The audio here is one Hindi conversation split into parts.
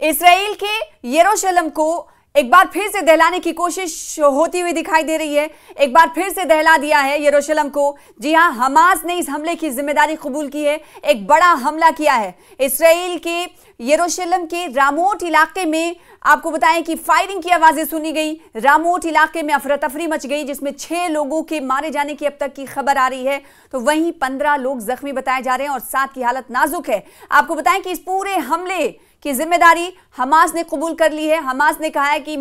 इसराइल के यरूशलेम को एक बार फिर से दहलाने की कोशिश होती हुई दिखाई दे रही है। एक बार फिर से दहला दिया है यरूशलेम को। जी हां, हमास ने इस हमले की जिम्मेदारी कबूल की है। एक बड़ा हमला किया है इसराइल के यरूशलेम के रामोट इलाके में। आपको बताएं कि फायरिंग की आवाजें सुनी गई। रामोट इलाके में अफरा तफरी मच गई, जिसमें 6 लोगों के मारे जाने की अब तक की खबर आ रही है। तो वहीं 15 लोग जख्मी बताए जा रहे हैं और 7 की हालत नाजुक है। आपको बताएं कि इस पूरे हमले की जिम्मेदारी हमास ने कबूल कर ली है। हमास ने कहा है कि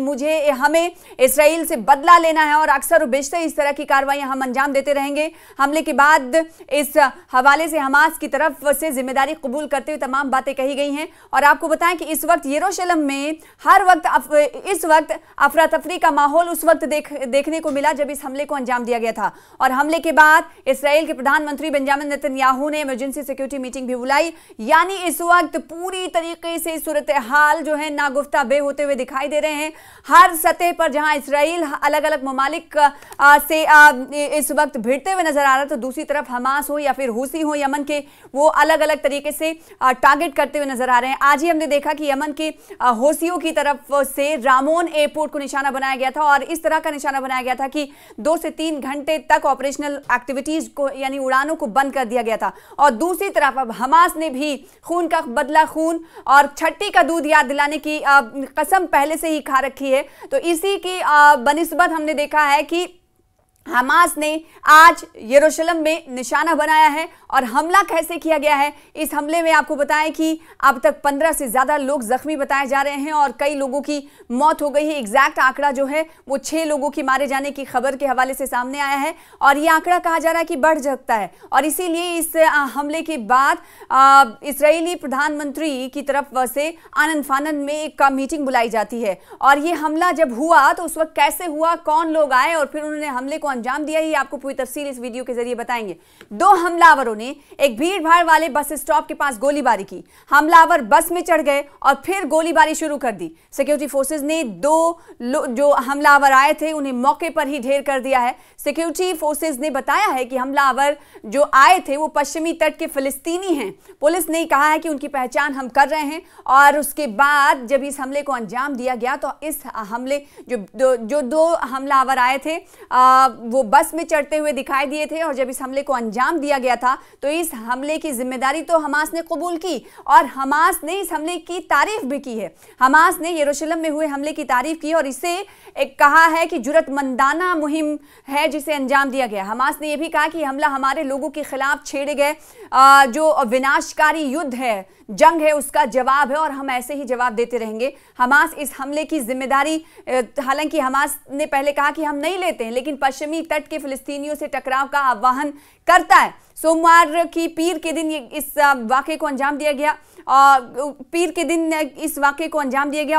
हमें इसराइल से बदला लेना है और अक्सर बेशतर इस तरह की कार्रवाइयां हम अंजाम देते रहेंगे। हमले के बाद इस हवाले से हमास की तरफ से जिम्मेदारी कबूल करते हुए तमाम बातें कही गई हैं। और आपको बताएं कि इस वक्त यरूशलेम में इस वक्त अफरा तफरी का माहौल उस वक्त देखने को मिला जब इस हमले को अंजाम दिया गया था। और हमले के बाद इसराइल के प्रधानमंत्री बेंजामिन नेतन्याहू ने इमरजेंसी सिक्योरिटी मीटिंग भी बुलाई। यानी इस वक्त पूरी तरीके से सूरत हाल जो है नागुफ्ता बे होते हुए दिखाई दे रहे हैं। हर सतह पर जहां इसराइल अलग अलग ममालिक से इस वक्त भिड़ते हुए नजर आ रहा है, तो दूसरी तरफ हमास हो या फिर हुसी हो यमन के, वो अलग अलग तरीके से टारगेट करते हुए नजर आ रहे हैं। आज ही हमने देखा कि यमन के हुसियों की तरफ से रामोन एयरपोर्ट को निशाना बनाया गया था और इस तरह का निशाना बनाया गया था कि 2 से 3 घंटे तक ऑपरेशनल एक्टिविटीज को यानी उड़ानों को बंद कर दिया गया था। और दूसरी तरफ अब हमास ने भी खून का बदला खून और छट्टी का दूध याद दिलाने की कसम पहले से ही खा रखी है। तो इसी की बनिस्बत हमने देखा है कि हमास ने आज यरूशलेम में निशाना बनाया है। और हमला कैसे किया गया है, इस हमले में आपको बताएं कि अब तक 15 से ज्यादा लोग जख्मी बताए जा रहे हैं और कई लोगों की मौत हो गई है। एग्जैक्ट आंकड़ा जो है वो 6 लोगों की मारे जाने की खबर के हवाले से सामने आया है और ये आंकड़ा कहा जा रहा है कि बढ़ सकता है। और इसीलिए इस हमले के बाद इसराइली प्रधानमंत्री की तरफ से आनन फानन में एक मीटिंग बुलाई जाती है। और ये हमला जब हुआ तो उस वक्त कैसे हुआ, कौन लोग आए और फिर उन्होंने हमले को अंजाम दिया, ही आपको पूरी तफसील इस वीडियो के जरिए बताएंगे। 2 हमलावरों ने एक भीड़ भाड़ वाले बस स्टॉप के पास गोलीबारी की। हमलावर बस में चढ़ गए और फिर गोलीबारी शुरू कर दी। सिक्योरिटी फोर्सेस ने 2 जो हमलावर आए थे उन्हें मौके पर ही ढेर कर दिया है। सिक्योरिटी फोर्सेस ने बताया है कि हमलावर जो आए थे वो पश्चिमी तट के फिलिस्तीनी हैं। पुलिस ने कहा है कि उनकी पहचान हम कर रहे हैं। और उसके बाद जब इस हमले को अंजाम दिया गया तो इस हमले जो 2 हमलावर आए थे वो बस में चढ़ते हुए दिखाई दिए थे। और जब इस हमले को अंजाम दिया गया था तो इस हमले की जिम्मेदारी तो हमास ने कबूल की और हमास ने इस हमले की तारीफ भी की है। हमास ने यरूशलेम में हुए हमले की तारीफ की और इसे एक कहा है कि जुर्रतमंदाना मुहिम है जिसे अंजाम दिया गया। हमास ने यह भी कहा कि हमला हमारे लोगों के खिलाफ छेड़े गए जो विनाशकारी युद्ध है, जंग है, उसका जवाब है और हम ऐसे ही जवाब देते रहेंगे। हमास इस हमले की जिम्मेदारी, हालांकि हमास ने पहले कहा कि हम नहीं लेते हैं, लेकिन पश्चिमी तट के फिलिस्तीनियों से टकराव का आह्वान करता है। सोमवार की पीर के दिन इस वाक़े को अंजाम दिया गया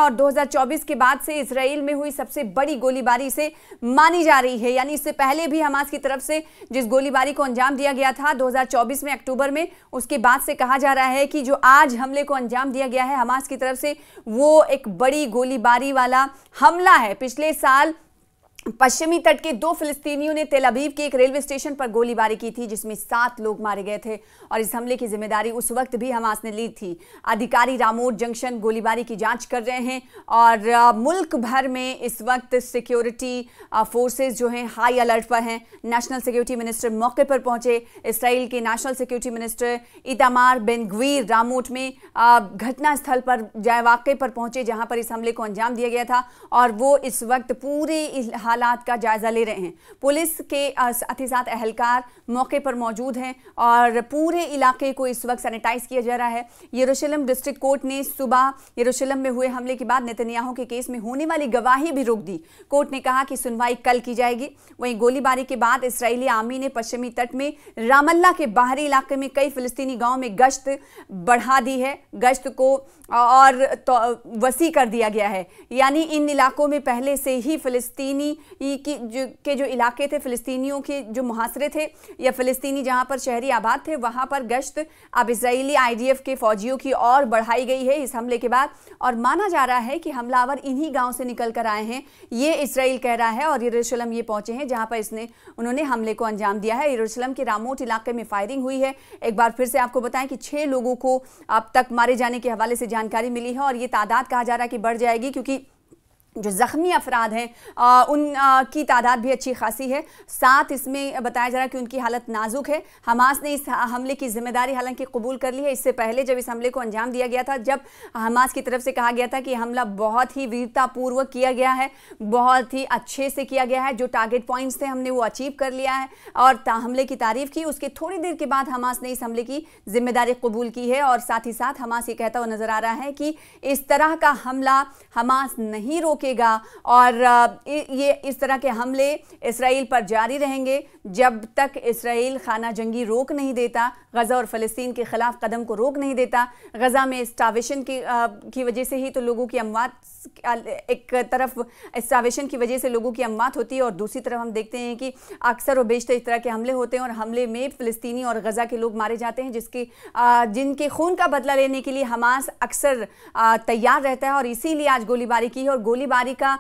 और 2024 के बाद से इसराइल में हुई सबसे बड़ी गोलीबारी से मानी जा रही है। यानी इससे पहले भी हमास की तरफ से जिस गोलीबारी को अंजाम दिया गया था 2024 में अक्टूबर में, उसके बाद से कहा जा रहा है कि जो आज हमले को अंजाम दिया गया है हमास की तरफ से, वो एक बड़ी गोलीबारी वाला हमला है। पिछले साल पश्चिमी तट के 2 फिलिस्तीनियों ने तेल अवीव के एक रेलवे स्टेशन पर गोलीबारी की थी जिसमें 7 लोग मारे गए थे और इस हमले की जिम्मेदारी उस वक्त भी हमास ने ली थी। अधिकारी रामोट जंक्शन गोलीबारी की जांच कर रहे हैं और मुल्क भर में इस वक्त सिक्योरिटी फोर्सेस जो हैं हाई अलर्ट पर हैं। नेशनल सिक्योरिटी मिनिस्टर मौके पर पहुंचे। इसराइल के national security minister Itamar Ben Gvir Ramot में घटना स्थल पर वाक़े पर पहुंचे जहां पर इस हमले को अंजाम दिया गया था और वो इस वक्त पूरे हालात का जायजा ले रहे हैं। पुलिस के साथ ही साथ अहलकार मौके पर मौजूद हैं और पूरे इलाके को इस वक्त सैनिटाइज किया जा रहा है। यरूशलेम डिस्ट्रिक्ट कोर्ट ने सुबह यरूशलेम में हुए हमले के बाद नेतन्याहू के केस में होने वाली गवाही भी रोक दी। कोर्ट ने कहा कि सुनवाई कल की जाएगी। वहीं गोलीबारी के बाद इसराइली आर्मी ने पश्चिमी तट में रामल्ला के बाहरी इलाके में कई फिलिस्तीनी गांव में गश्त बढ़ा दी है। गश्त को और वसी कर दिया गया है। यानी इन इलाकों में पहले से ही फिलिस्तीनी के जो इलाके थे, फ़िलिस्तीनियों के जो मुहासरे थे या फ़िलिस्तीनी जहां पर शहरी आबाद थे, वहां पर गश्त अब इजरायली IDF के फौजियों की और बढ़ाई गई है इस हमले के बाद। और माना जा रहा है कि हमलावर इन्हीं गांव से निकल कर आए हैं, ये इसराइल कह रहा है, और यरूशलेम ये पहुंचे हैं जहां पर उन्होंने हमले को अंजाम दिया है। यरूशलेम के रामोट इलाके में फायरिंग हुई है। एक बार फिर से आपको बताएं कि 6 लोगों को अब तक मारे जाने के हवाले से जानकारी मिली है, और ये तादाद कहा जा रहा है कि बढ़ जाएगी, क्योंकि जो ज़ख्मी अफराद हैं की तादाद भी अच्छी खासी है। 7 इसमें बताया जा रहा है कि उनकी हालत नाजुक है। हमास ने इस हमले की जिम्मेदारी हालांकि कबूल कर ली है। इससे पहले जब इस हमले को अंजाम दिया गया था, जब हमास की तरफ से कहा गया था कि हमला बहुत ही वीरतापूर्वक किया गया है, बहुत ही अच्छे से किया गया है, जो टारगेट पॉइंट्स थे हमने वो अचीव कर लिया है, और हमले की तारीफ की। उसके थोड़ी देर के बाद हमास ने इस हमले की जिम्मेदारी कबूल की है, और साथ ही साथ हमास ये कहता हुआ नजर आ रहा है कि इस तरह का हमला हमास नहीं रोकेगा, और ये इस तरह के हमले इसराइल पर जारी रहेंगे जब तक इसराइल खाना जंगी रोक नहीं देता, गज़ा और फ़लस्तीन के ख़िलाफ़ कदम को रोक नहीं देता। गज़ा में स्टार्वेशन की वजह से ही तो लोगों की अमवात, एक तरफ स्टार्वेशन की वजह से लोगों की अमवात होती है, और दूसरी तरफ हम देखते हैं कि अक्सर और बेशतर इस तरह के हमले होते हैं, और हमले में फ़लस्तीनी और गज़ा के लोग मारे जाते हैं, जिनके खून का बदला लेने के लिए हमास अक्सर तैयार रहता है। और इसीलिए आज गोलीबारी की है, और गोलीबारी का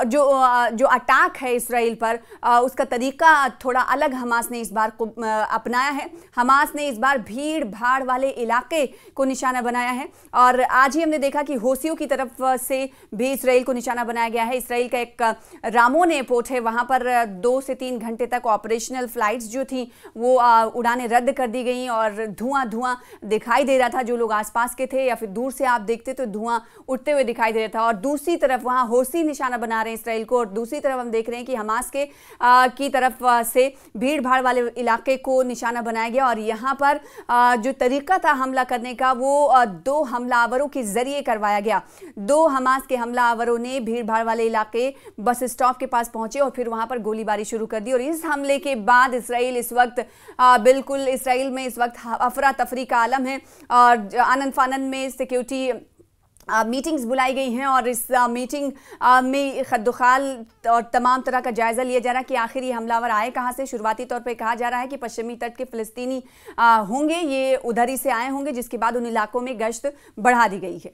जो अटैक है इसराइल पर, उसका तरीका थोड़ा अलग हमास ने इस बार अपनाया है। हमास ने इस बार भीड़ भाड़ वाले इलाके को निशाना बनाया है, और आज ही हमने देखा कि होसियों की तरफ से भी इसराइल को निशाना बनाया गया है। इसराइल का एक रामोन एयरपोर्ट है, वहां पर 2 से 3 घंटे तक ऑपरेशनल फ्लाइट्स जो थी वो उड़ानें रद्द कर दी गई, और धुआं दिखाई दे रहा था। जो लोग आसपास के थे या फिर दूर से आप देखते तो धुआं उठते हुए दिखाई दे रहा था। और दूसरी तरफ वहां होसी निशाना बना रहे हैं इसराइल को, और दूसरी तरफ हम देख रहे हैं कि हमास की तरफ से भीड़ भाड़ वाले इलाके को निशाना बनाया गया। और यहाँ पर जो तरीका था हमला करने का वो 2 हमलावरों के जरिए करवाया गया। 2 हमास के हमलावरों ने भीड़ भाड़ वाले इलाके बस स्टॉप के पास पहुंचे और फिर वहां पर गोलीबारी शुरू कर दी। और इस हमले के बाद इसराइल इस वक्त बिल्कुल इसराइल में इस वक्त अफरा तफरी का आलम है, और आनन फानन में सिक्योरिटी मीटिंग्स बुलाई गई हैं, और इस मीटिंग में खद्दुखाल और तमाम तरह का जायज़ा लिया जा रहा है कि आखिर ये हमलावर आए कहाँ से। शुरुआती तौर पे कहा जा रहा है कि पश्चिमी तट के फ़िलिस्तीनी होंगे, ये उधर ही से आए होंगे, जिसके बाद उन इलाकों में गश्त बढ़ा दी गई है।